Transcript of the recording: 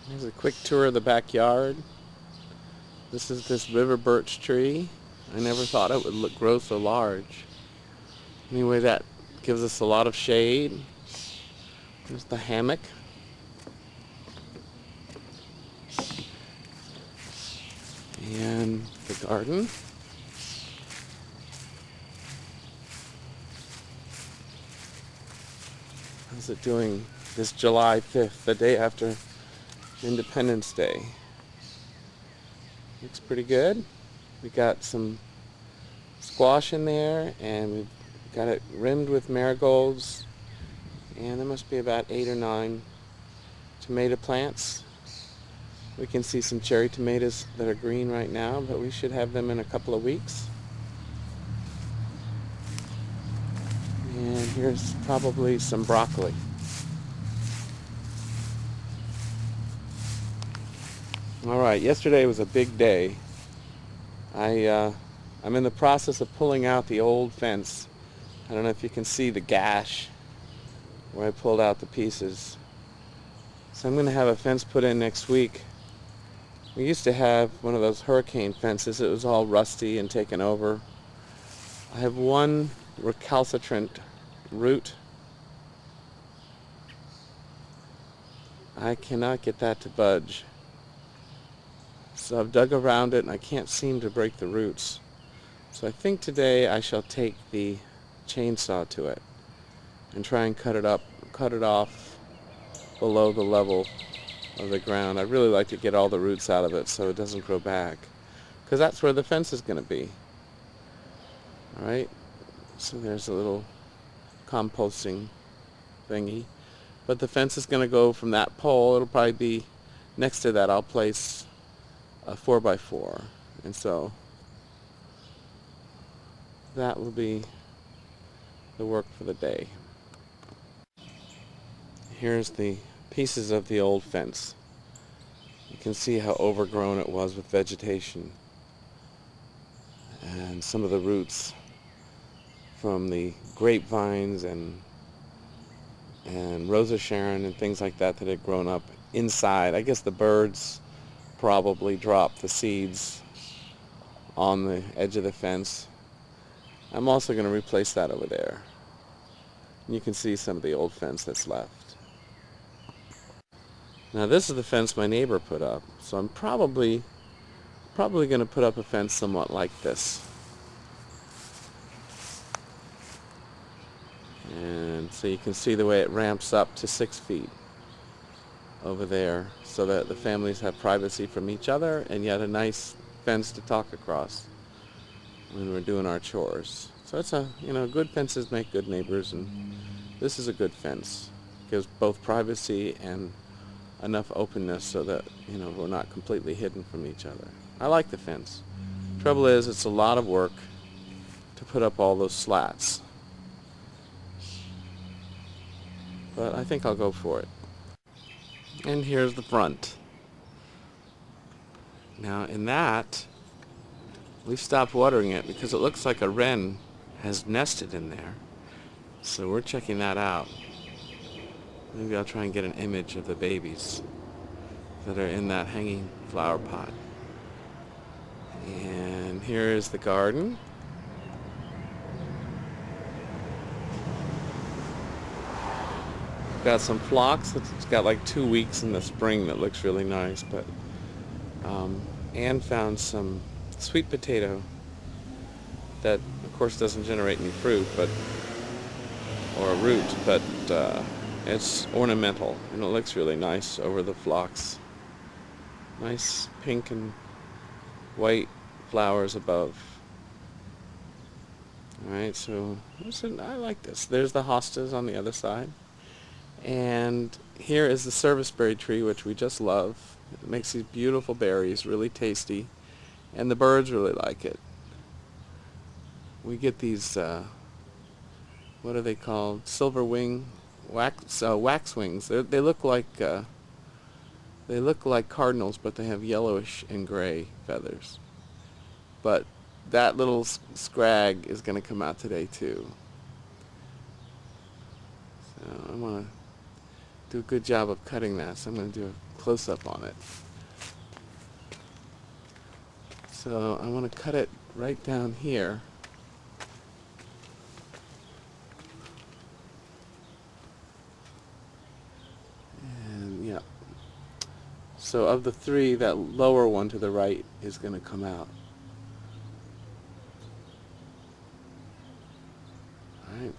Here's a quick tour of the backyard. This is this river birch tree. I never thought it would grow so large. Anyway, that gives us a lot of shade. There's the hammock. And the garden. How's it doing this July 5th, the day after Independence Day? Looks pretty good. We got some squash in there, and we've got it rimmed with marigolds, and there must be about 8 or 9 tomato plants. We can see some cherry tomatoes that are green right now, but we should have them in a couple of weeks. And here's probably some broccoli. All right, yesterday was a big day. I'm in the process of pulling out the old fence. I don't know if you can see the gash where I pulled out the pieces. So I'm going to have a fence put in next week. We used to have one of those hurricane fences. It was all rusty and taken over. I have one recalcitrant root. I cannot get that to budge. So I've dug around it and I can't seem to break the roots. So I think today I shall take the chainsaw to it and try and cut it off below the level of the ground. I'd really like to get all the roots out of it so it doesn't grow back, because that's where the fence is going to be. Alright, so there's a little composting thingy. But the fence is going to go from that pole. It'll probably be next to that. I'll place a 4x4, and so that will be the work for the day. Here's the pieces of the old fence. You can see how overgrown it was with vegetation, and some of the roots from the grapevines and Rosa Sharon and things like that had grown up inside. I guess the birds probably dropped the seeds on the edge of the fence. I'm also going to replace that over there. You can see some of the old fence that's left. Now this is the fence my neighbor put up, so I'm probably going to put up a fence somewhat like this. And so you can see the way it ramps up to 6 feet over there, so that the families have privacy from each other and yet a nice fence to talk across when we're doing our chores. So it's good fences make good neighbors, and this is a good fence. It gives both privacy and enough openness so that we're not completely hidden from each other. I like the fence. Trouble is, it's a lot of work to put up all those slats, but I think I'll go for it. And here's the front. Now in that, we've stopped watering it because it looks like a wren has nested in there. So we're checking that out. Maybe I'll try and get an image of the babies that are in that hanging flower pot. And here is the garden. Got some phlox. It's got like 2 weeks in the spring that looks really nice, but Anne found some sweet potato that of course doesn't generate any fruit or a root, but it's ornamental and it looks really nice over the phlox. Nice pink and white flowers above. Alright, so I like this. There's the hostas on the other side. And here is the serviceberry tree, which we just love. It makes these beautiful berries, really tasty, and the birds really like it. We get these, what are they called? Silverwing waxwings. They look like cardinals, but they have yellowish and gray feathers. But that little scrag is going to come out today too. So I want to do a good job of cutting that, so I'm going to do a close-up on it. So I want to cut it right down here. And yeah. So of the three, that lower one to the right is going to come out. Alright.